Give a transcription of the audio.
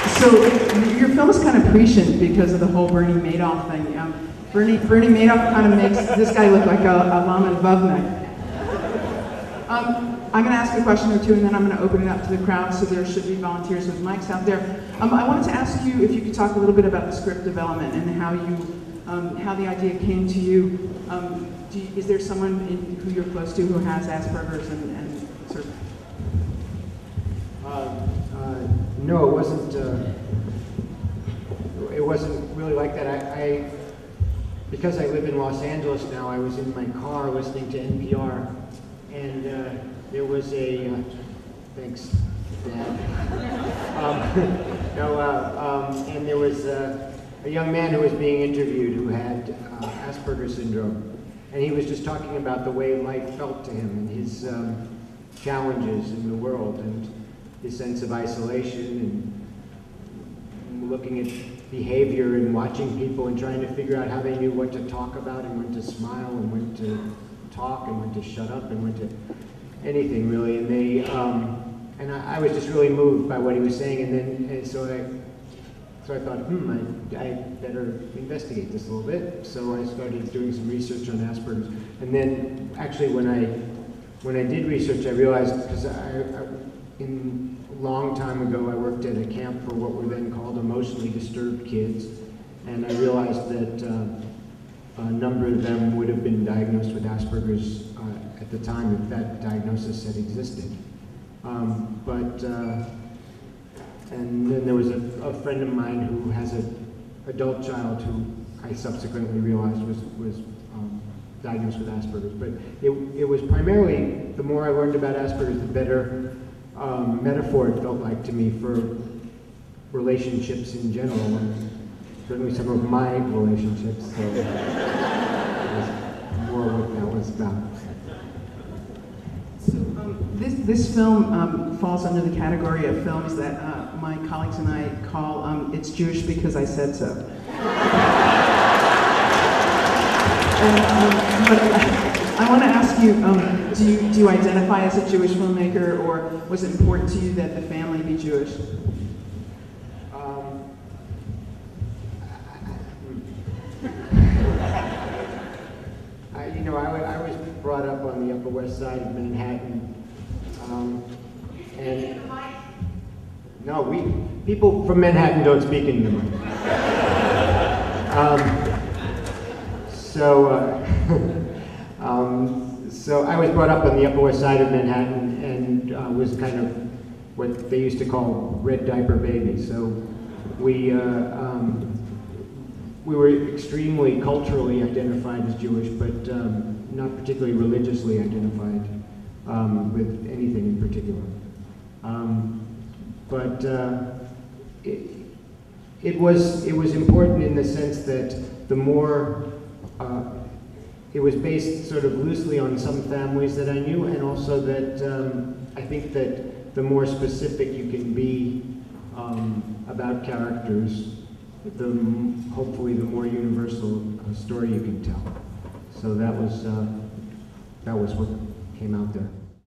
So your film is kind of prescient because of the whole Bernie Madoff thing. Bernie Madoff kind of makes this guy look like a Laman Vovnik. I'm going to ask a question or two, and then I'm going to open it up to the crowd, so there should be volunteers with mics out there. I wanted to ask you if you could talk a little bit about the script development and how the idea came to you. Is there someone who you're close to who has Asperger's and sort of? No, it wasn't. It wasn't really like that. Because I live in Los Angeles now, I was in my car listening to NPR, and there was a thanks, Dad. And there was a young man who was being interviewed who had Asperger's syndrome, and he was just talking about the way life felt to him and his challenges in the world and his sense of isolation and looking at behavior and watching people and trying to figure out how they knew what to talk about and when to smile and when to talk and when to shut up and when to anything really. And they and I was just really moved by what he was saying. And so I thought, I better investigate this a little bit. So I started doing some research on Asperger's. And then actually when I did research, I realized, because a long time ago, I worked at a camp for what were then called emotionally disturbed kids, and I realized that a number of them would have been diagnosed with Asperger's at the time if that diagnosis had existed. And then there was a friend of mine who has an adult child who I subsequently realized was diagnosed with Asperger's. But it was primarily, the more I learned about Asperger's, the better metaphor it felt like to me for relationships in general, and certainly some of my relationships. So it was more what that was about. So this film falls under the category of films that my colleagues and I call "It's Jewish because I said so." But I want to ask you, do you identify as a Jewish filmmaker, or was it important to you that the family be Jewish? I was brought up on the Upper West Side of Manhattan, and no, people from Manhattan don't speak in the mic. So I was brought up on the Upper West Side of Manhattan and was kind of what they used to call red diaper baby. So we were extremely culturally identified as Jewish, but not particularly religiously identified with anything in particular. It was important in the sense that the more it was based sort of loosely on some families that I knew, and also that I think that the more specific you can be about characters, hopefully the more universal story you can tell. So that was what came out there.